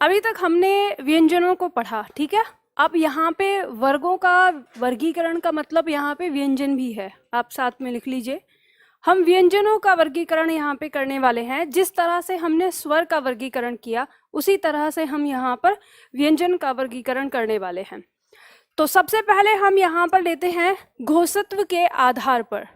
अभी तक हमने व्यंजनों को पढ़ा, ठीक है। अब यहाँ पे वर्गों का वर्गीकरण का मतलब यहाँ पे व्यंजन भी है, आप साथ में लिख लीजिए। हम व्यंजनों का वर्गीकरण यहाँ पे करने वाले हैं। जिस तरह से हमने स्वर का वर्गीकरण किया उसी तरह से हम यहाँ पर व्यंजन का वर्गीकरण करने वाले हैं। तो सबसे पहले हम यहाँ पर लेते हैं घोषत्व के आधार पर।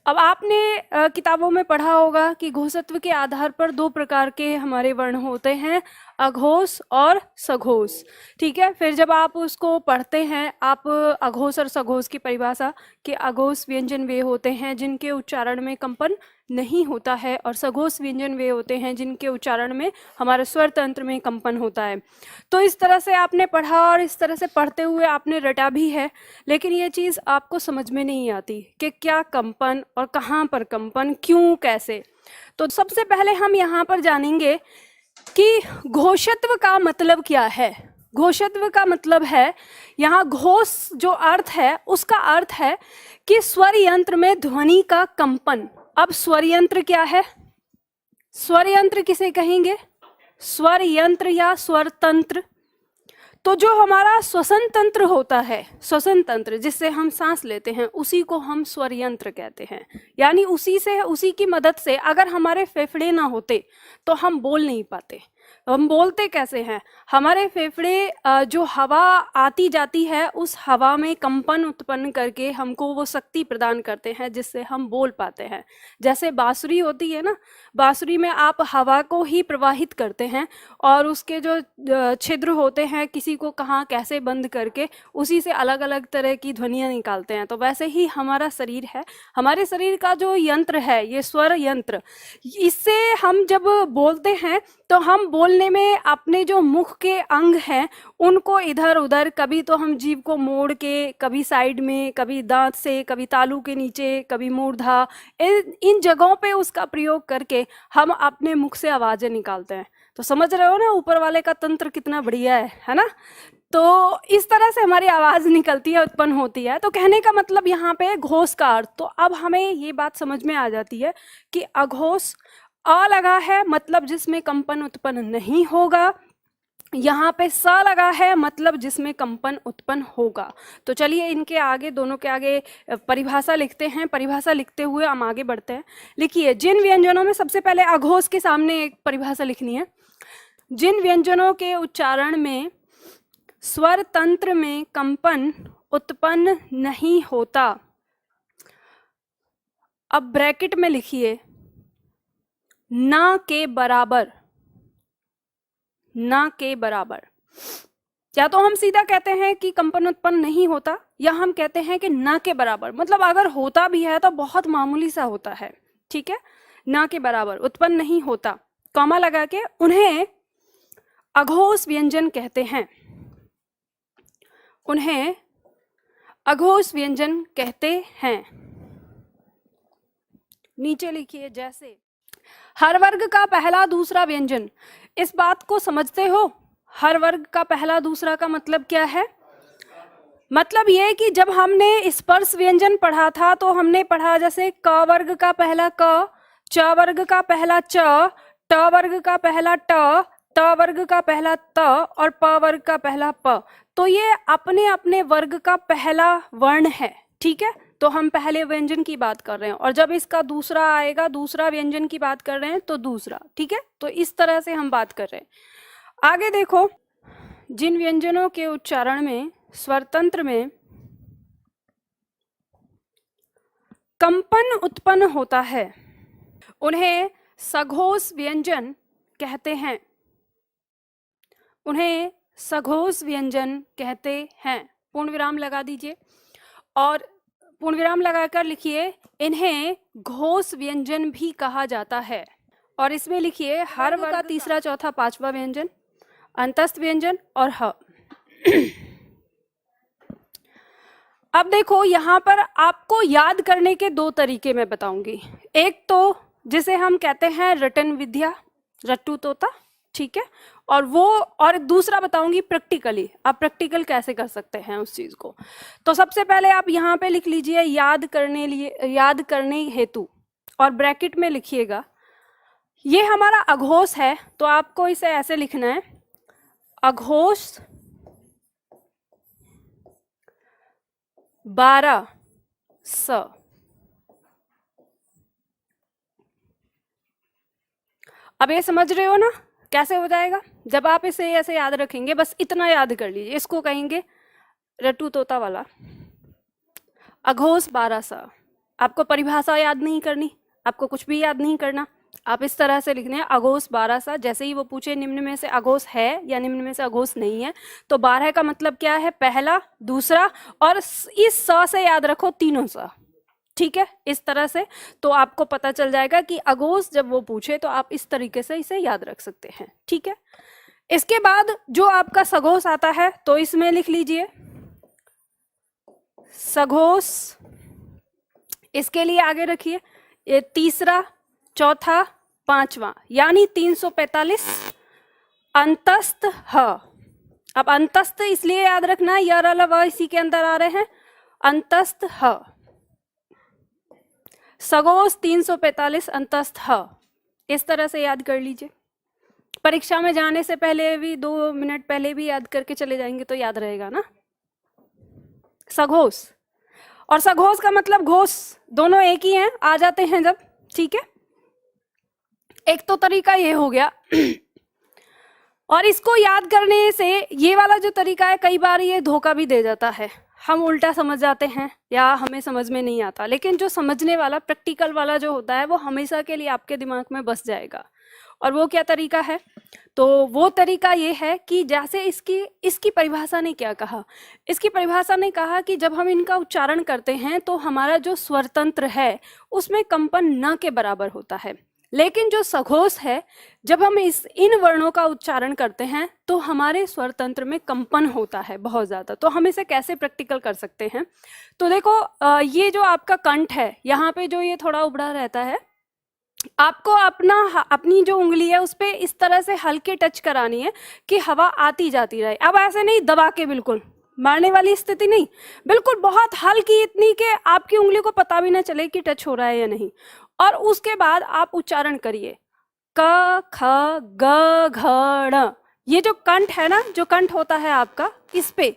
अब आपने किताबों में पढ़ा होगा कि घोषत्व के आधार पर दो प्रकार के हमारे वर्ण होते हैं, अघोष और सघोष, ठीक है। फिर जब आप उसको पढ़ते हैं, आप अघोष और सघोष की परिभाषा कि अघोष व्यंजन वे होते हैं जिनके उच्चारण में कंपन नहीं होता है और सघोष व्यंजन वे होते हैं जिनके उच्चारण में हमारे स्वर तंत्र में कंपन होता है। तो इस तरह से आपने पढ़ा और इस तरह से पढ़ते हुए आपने रटा भी है, लेकिन ये चीज़ आपको समझ में नहीं आती कि क्या कंपन और कहाँ पर कंपन, क्यों, कैसे। तो सबसे पहले हम यहाँ पर जानेंगे कि घोषत्व का मतलब क्या है। घोषत्व का मतलब है, यहाँ घोष जो अर्थ है उसका अर्थ है कि स्वर यंत्र में ध्वनि का कंपन। अब स्वर यंत्र क्या है? स्वर यंत्र किसे कहेंगे? स्वर यंत्र या स्वर तंत्र। तो जो हमारा श्वसन तंत्र होता है, श्वसन तंत्र जिससे हम सांस लेते हैं, उसी को हम स्वर यंत्र कहते हैं। यानी उसी की मदद से अगर हमारे फेफड़े ना होते तो हम बोल नहीं पाते। हम बोलते कैसे हैं? हमारे फेफड़े जो हवा आती जाती है उस हवा में कंपन उत्पन्न करके हमको वो शक्ति प्रदान करते हैं जिससे हम बोल पाते हैं। जैसे बांसुरी होती है ना, बांसुरी में आप हवा को ही प्रवाहित करते हैं और उसके जो छिद्र होते हैं किसी को कहाँ कैसे बंद करके उसी से अलग अलग तरह की ध्वनियाँ निकालते हैं। तो वैसे ही हमारा शरीर है, हमारे शरीर का जो यंत्र है ये स्वर यंत्र, इससे हम जब बोलते हैं तो हम बोलने में अपने जो मुख के अंग हैं उनको इधर उधर, कभी तो हम जीभ को मोड़ के, कभी साइड में, कभी दांत से, कभी तालू के नीचे, कभी मूर्धा, इन जगहों पे उसका प्रयोग करके हम अपने मुख से आवाजें निकालते हैं। तो समझ रहे हो ना ऊपर वाले का तंत्र कितना बढ़िया है ना। तो इस तरह से हमारी आवाज निकलती है, उत्पन्न होती है। तो कहने का मतलब यहाँ पे घोष का अर्थ, तो अब हमें ये बात समझ में आ जाती है कि अघोष अ लगा है मतलब जिसमें कंपन उत्पन्न नहीं होगा, यहाँ पे स लगा है मतलब जिसमें कंपन उत्पन्न होगा। तो चलिए इनके आगे, दोनों के आगे परिभाषा लिखते हैं। परिभाषा लिखते हुए हम आगे बढ़ते हैं। लिखिए, जिन व्यंजनों में, सबसे पहले अघोष के सामने एक परिभाषा लिखनी है। जिन व्यंजनों के उच्चारण में स्वर तंत्र में कंपन उत्पन्न नहीं होता, अब ब्रैकेट में लिखिए ना के बराबर, ना के बराबर। या तो हम सीधा कहते हैं कि कंपन उत्पन्न नहीं होता, या हम कहते हैं कि ना के बराबर, मतलब अगर होता भी है तो बहुत मामूली सा होता है, ठीक है। ना के बराबर उत्पन्न नहीं होता, कॉमा लगा के, उन्हें अघोष व्यंजन कहते हैं। उन्हें अघोष व्यंजन कहते हैं। नीचे लिखिए, जैसे हर वर्ग का पहला दूसरा व्यंजन। इस बात को समझते हो? हर वर्ग का पहला दूसरा का मतलब क्या है? मतलब ये कि जब हमने स्पर्श व्यंजन पढ़ा था तो हमने पढ़ा जैसे क वर्ग का पहला क, च वर्ग का पहला च, ट वर्ग का पहला ट, त वर्ग का पहला त और प वर्ग का पहला प। तो ये अपने अपने वर्ग का पहला वर्ण है, ठीक है। तो हम पहले व्यंजन की बात कर रहे हैं, और जब इसका दूसरा आएगा, दूसरा व्यंजन की बात कर रहे हैं तो दूसरा, ठीक है। तो इस तरह से हम बात कर रहे हैं। आगे देखो, जिन व्यंजनों के उच्चारण में स्वरतंत्र में कंपन उत्पन्न होता है उन्हें सघोष व्यंजन कहते हैं। उन्हें सघोष व्यंजन कहते हैं। पूर्ण विराम लगा दीजिए और पूर्ण विराम लगाकर लिखिए, इन्हें घोष व्यंजन भी कहा जाता है। और इसमें लिखिए हर वर्ग का तीसरा, चौथा, पांचवा व्यंजन, अंतस्थ व्यंजन और ह। अब देखो, यहाँ पर आपको याद करने के दो तरीके मैं बताऊंगी। एक तो जिसे हम कहते हैं रटन विद्या, रट्टू तोता, ठीक है, और दूसरा बताऊंगी प्रैक्टिकली, आप प्रैक्टिकल कैसे कर सकते हैं उस चीज को। तो सबसे पहले आप यहाँ पे लिख लीजिए याद करने हेतु, और ब्रैकेट में लिखिएगा ये हमारा अघोष है, तो आपको इसे ऐसे लिखना है, अघोष 12 स। अब ये समझ रहे हो ना कैसे हो जाएगा? जब आप इसे ऐसे याद रखेंगे, बस इतना याद कर लीजिए, इसको कहेंगे रट्टू तोता वाला अघोष 12 स। आपको परिभाषा याद नहीं करनी, आपको कुछ भी याद नहीं करना, आप इस तरह से लिखने हैं अघोष 12 सा। जैसे ही वो पूछे निम्न में से अघोष है या निम्न में से अघोष नहीं है, तो 12 का मतलब क्या है? पहला, दूसरा, और इस स से याद रखो तीनों सा। ठीक है, इस तरह से तो आपको पता चल जाएगा कि अघोष जब वो पूछे तो आप इस तरीके से इसे याद रख सकते हैं। ठीक है, इसके बाद जो आपका सघोष आता है तो इसमें लिख लीजिए सघोष। इसके लिए आगे रखिए ये तीसरा, चौथा, पांचवा, यानी 345 अंतस्थ ह। अब अंतस्थ इसलिए याद रखना है, यर अल व इसी के अंदर आ रहे हैं, अंतस्थ ह। सघोष 345 अंतस्थ ह, इस तरह से याद कर लीजिए। परीक्षा में जाने से पहले भी 2 मिनट पहले भी याद करके चले जाएंगे तो याद रहेगा ना। सघोष और सघोष का मतलब घोष, दोनों एक ही हैं, आ जाते हैं जब। ठीक है, एक तो तरीका ये हो गया। और इसको याद करने से ये वाला जो तरीका है, कई बार ये धोखा भी दे जाता है, हम उल्टा समझ जाते हैं या हमें समझ में नहीं आता। लेकिन जो समझने वाला प्रैक्टिकल वाला जो होता है वो हमेशा के लिए आपके दिमाग में बस जाएगा। और वो क्या तरीका है? तो वो तरीका ये है कि जैसे इसकी परिभाषा ने क्या कहा? इसकी परिभाषा ने कहा कि जब हम इनका उच्चारण करते हैं तो हमारा जो स्वर तंत्र है उसमें कंपन न के बराबर होता है। लेकिन जो सघोष है, जब हम इन वर्णों का उच्चारण करते हैं तो हमारे स्वर तंत्र में कंपन होता है बहुत ज़्यादा। तो हम इसे कैसे प्रैक्टिकल कर सकते हैं? तो देखो, ये जो आपका कंठ है, यहाँ पे जो ये थोड़ा उभरा रहता है, आपको अपनी जो उंगली है उस पे इस तरह से हल्के टच करानी है कि हवा आती जाती रहे। अब ऐसे नहीं दबा के, बिल्कुल मारने वाली स्थिति नहीं, बिल्कुल बहुत हल्की, इतनी कि आपकी उंगली को पता भी ना चले कि टच हो रहा है या नहीं। और उसके बाद आप उच्चारण करिए क ख ग घ ण। ये जो कंठ है ना, जो कंठ होता है आपका, इस पे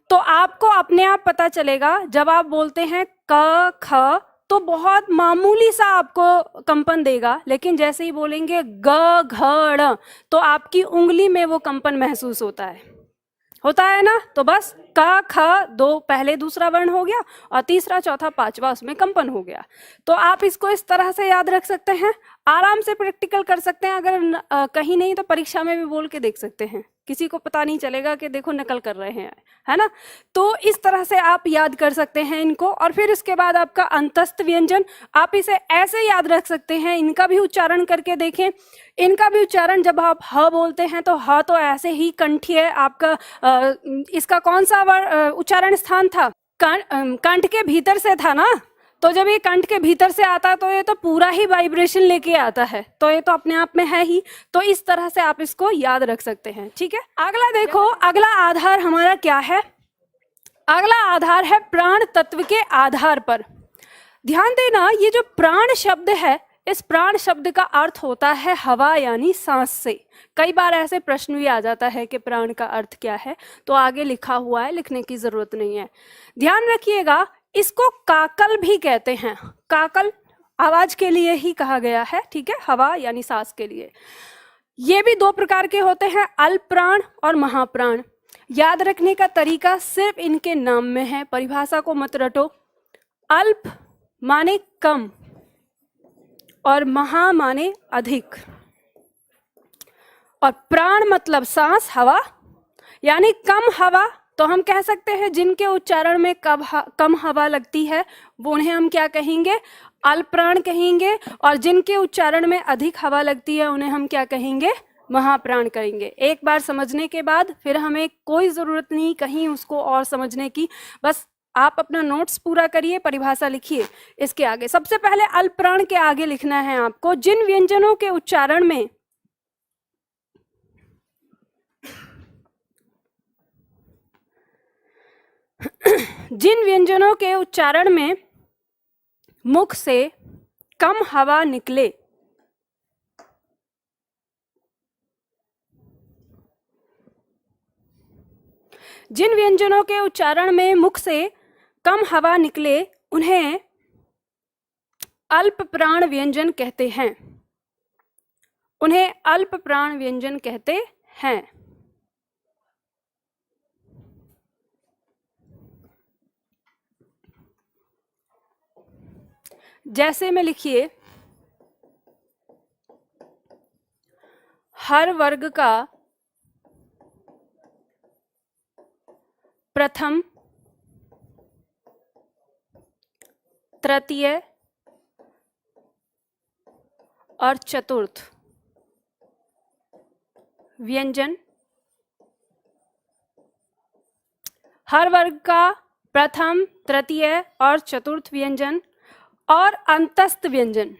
तो आपको अपने आप पता चलेगा जब आप बोलते हैं क ख तो बहुत मामूली सा आपको कंपन देगा। लेकिन जैसे ही बोलेंगे ग घ ड़ तो आपकी उंगली में वो कंपन महसूस होता है ना। तो बस क ख, दो पहले दूसरा वर्ण हो गया और तीसरा चौथा पांचवा उसमें कंपन हो गया। तो आप इसको इस तरह से याद रख सकते हैं, आराम से प्रैक्टिकल कर सकते हैं। अगर कहीं नहीं तो परीक्षा में भी बोल के देख सकते हैं, किसी को पता नहीं चलेगा कि देखो नकल कर रहे हैं, है ना। तो इस तरह से आप याद कर सकते हैं इनको। और फिर इसके बाद आपका अंतस्थ व्यंजन, आप इसे ऐसे याद रख सकते हैं, इनका भी उच्चारण करके देखें। इनका भी उच्चारण जब आप ह बोलते हैं तो ह तो ऐसे ही कंठी है आपका। इसका कौन सा उच्चारण स्थान था? कंठ के भीतर से था ना। तो जब ये कंठ के भीतर से आता है तो ये तो पूरा ही वाइब्रेशन लेके आता है, तो ये तो अपने आप में है ही। तो इस तरह से आप इसको याद रख सकते हैं। ठीक है, अगला देखो, अगला आधार हमारा क्या है? अगला आधार है प्राण तत्व के आधार पर। ध्यान देना, ये जो प्राण शब्द है, इस प्राण शब्द का अर्थ होता है हवा यानी सांस से। कई बार ऐसे प्रश्न भी आ जाता है कि प्राण का अर्थ क्या है, तो आगे लिखा हुआ है, लिखने की जरूरत नहीं है। ध्यान रखिएगा, इसको काकल भी कहते हैं। काकल आवाज के लिए ही कहा गया है, ठीक है, हवा यानी सांस के लिए। ये भी 2 प्रकार के होते हैं, अल्प प्राण और महाप्राण। याद रखने का तरीका सिर्फ इनके नाम में है, परिभाषा को मत रटो। अल्प माने कम और महा माने अधिक, और प्राण मतलब सांस, हवा, यानी कम हवा। तो हम कह सकते हैं जिनके उच्चारण में कम हवा लगती है वो उन्हें हम क्या कहेंगे? अल्प प्राण कहेंगे। और जिनके उच्चारण में अधिक हवा लगती है उन्हें हम क्या कहेंगे? महाप्राण कहेंगे। एक बार समझने के बाद फिर हमें कोई जरूरत नहीं कहीं उसको और समझने की, बस आप अपना नोट्स पूरा करिए, परिभाषा लिखिए। इसके आगे सबसे पहले अल्प प्राण के आगे लिखना है आपको जिन व्यंजनों के उच्चारण में मुख से कम हवा निकले, जिन व्यंजनों के उच्चारण में मुख से कम हवा निकले उन्हें अल्प प्राण व्यंजन कहते हैं। उन्हें अल्प प्राण व्यंजन कहते हैं। जैसे में लिखिए, हर वर्ग का प्रथम, तृतीय और चतुर्थ व्यंजन, हर वर्ग का प्रथम, तृतीय और चतुर्थ व्यंजन और अंतस्थ व्यंजन।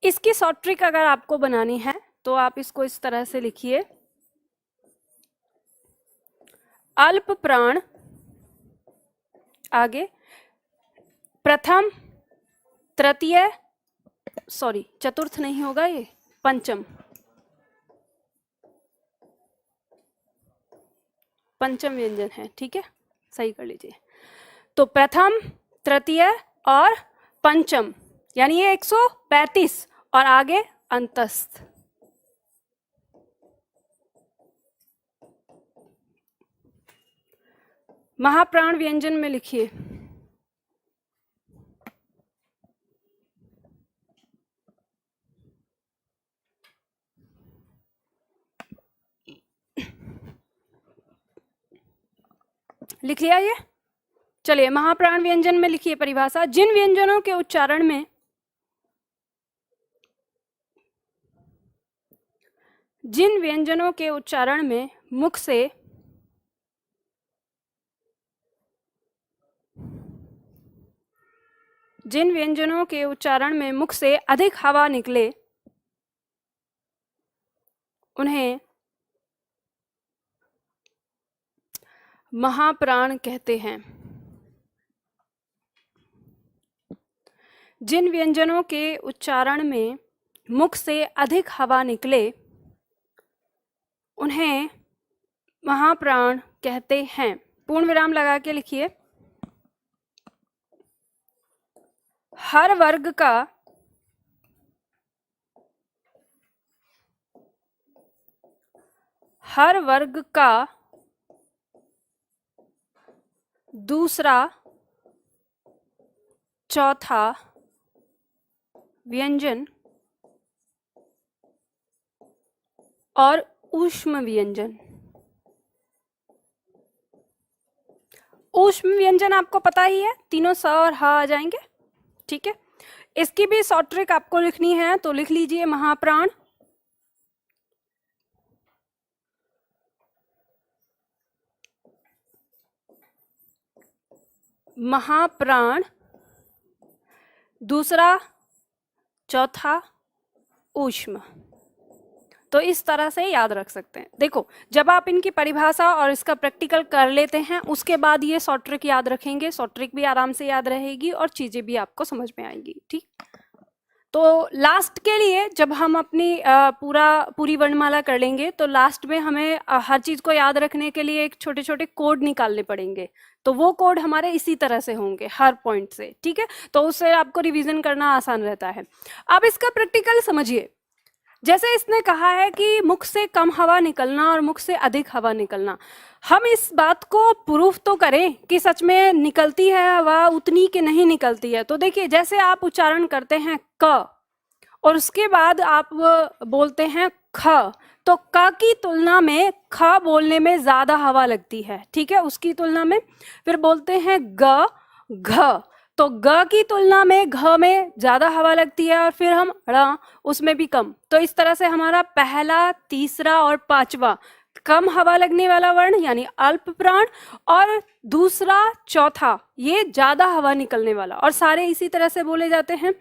इसकी शॉर्ट ट्रिक अगर आपको बनानी है तो आप इसको इस तरह से लिखिए, अल्प प्राण, आगे प्रथम, तृतीय, सॉरी चतुर्थ नहीं होगा, ये पंचम, पंचम व्यंजन है, ठीक है, सही कर लीजिए। तो प्रथम, तृतीय और पंचम, यानी ये 135 और आगे अंतस्थ। महाप्राण व्यंजन में लिखिए, लिख लिया ये? चलिए, महाप्राण व्यंजन में लिखिए परिभाषा, जिन व्यंजनों के उच्चारण में मुख से अधिक हवा निकले उन्हें महाप्राण कहते हैं। जिन व्यंजनों के उच्चारण में मुख से अधिक हवा निकले उन्हें महाप्राण कहते हैं। पूर्ण विराम लगा के लिखिए, हर वर्ग का दूसरा, चौथा व्यंजन और ऊष्म व्यंजन। ऊष्म व्यंजन आपको पता ही है, तीनों स और ह आ जाएंगे, ठीक है। इसकी भी शॉर्ट ट्रिक आपको लिखनी है तो लिख लीजिए, महाप्राण, महाप्राण, दूसरा, चौथा ऊष्म। तो इस तरह से याद रख सकते हैं। देखो, जब आप इनकी परिभाषा और इसका प्रैक्टिकल कर लेते हैं उसके बाद ये शॉर्ट ट्रिक याद रखेंगे, शॉर्ट ट्रिक भी आराम से याद रहेगी और चीजें भी आपको समझ में आएंगी, ठीक। तो लास्ट के लिए जब हम अपनी पूरी वर्णमाला कर लेंगे तो लास्ट में हमें हर चीज को याद रखने के लिए एक छोटे छोटे कोड निकालने पड़ेंगे। तो वो कोड हमारे इसी तरह से होंगे हर पॉइंट से, ठीक है। तो उससे आपको रिवीजन करना आसान रहता है। अब इसका प्रैक्टिकल समझिए। जैसे इसने कहा है कि मुख से कम हवा निकलना और मुख से अधिक हवा निकलना, हम इस बात को प्रूफ तो करें कि सच में निकलती है हवा उतनी कि नहीं निकलती है। तो देखिए, जैसे आप उच्चारण करते हैं क और उसके बाद आप बोलते हैं ख, तो क की तुलना में ख बोलने में ज्यादा हवा लगती है, ठीक है, उसकी तुलना में। फिर बोलते हैं ग, घ, तो ग की तुलना में घ में ज्यादा हवा लगती है और फिर हम ड़, उसमें भी कम। तो इस तरह से हमारा पहला, तीसरा और पांचवा कम हवा लगने वाला वर्ण यानी अल्प प्राण, और दूसरा, चौथा ये ज्यादा हवा निकलने वाला, और सारे इसी तरह से बोले जाते हैं।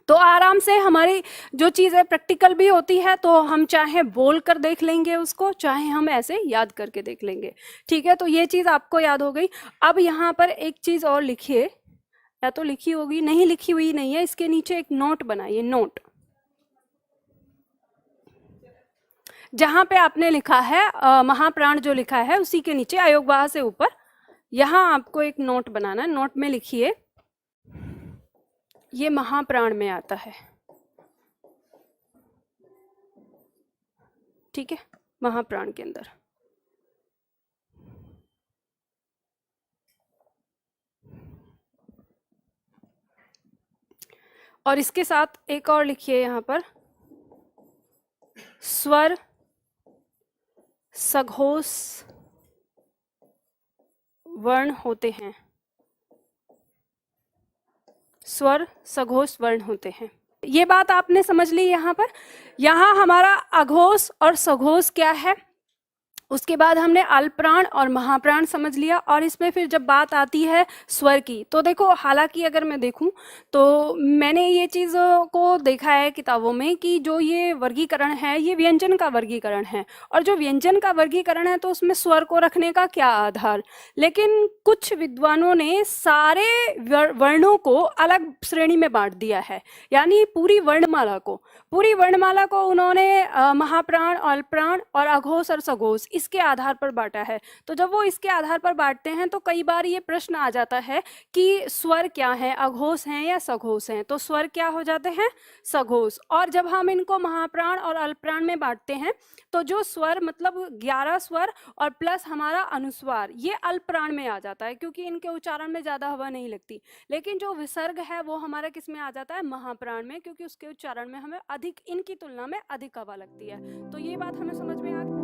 तो आराम से हमारी जो चीज़ है प्रैक्टिकल भी होती है, तो हम चाहे बोल कर देख लेंगे उसको, चाहे हम ऐसे याद करके देख लेंगे, ठीक है। तो ये चीज़ आपको याद हो गई। अब यहाँ पर एक चीज़ और लिखिए, या तो लिखी होगी, नहीं लिखी हुई नहीं है, इसके नीचे एक नोट बनाइए, नोट, जहां पे आपने लिखा है महाप्राण जो लिखा है उसी के नीचे अयोगवाह से ऊपर यहाँ आपको एक नोट बनाना है। नोट में लिखिए ये महाप्राण में आता है, ठीक है, महाप्राण के अंदर। और इसके साथ एक और लिखिए यहाँ पर, स्वर सघोष वर्ण होते हैं, स्वर सघोष वर्ण होते हैं। ये बात आपने समझ ली। यहाँ पर यहाँ हमारा अघोष और सघोष क्या है, उसके बाद हमने अल्पप्राण और महाप्राण समझ लिया। और इसमें फिर जब बात आती है स्वर की, तो देखो हालांकि अगर मैं देखूं तो मैंने ये चीज़ को देखा है किताबों में कि जो ये वर्गीकरण है ये व्यंजन का वर्गीकरण है, और जो व्यंजन का वर्गीकरण है तो उसमें स्वर को रखने का क्या आधार। लेकिन कुछ विद्वानों ने सारे वर्णों को अलग श्रेणी में बांट दिया है, यानी पूरी वर्णमाला को उन्होंने महाप्राण, अल्पप्राण और अघोष और सघोष इसके आधार पर बांटा है। तो जब वो इसके आधार पर बांटते हैं तो कई बार ये प्रश्न आ जाता है कि स्वर क्या है, अघोष हैं या सघोष हैं, तो स्वर क्या हो जाते हैं, सघोष। और जब हम इनको महाप्राण और अल्पप्राण में बांटते हैं तो जो स्वर मतलब 11 स्वर और प्लस हमारा अनुस्वार ये अल्पप्राण में आ जाता है, क्योंकि इनके उच्चारण में ज्यादा हवा नहीं लगती। लेकिन जो विसर्ग है वो हमारा किस में आ जाता है, महाप्राण में, क्योंकि उसके उच्चारण में हमें अधिक, इनकी तुलना में अधिक हवा लगती है। तो ये बात हमें समझ में आ गई।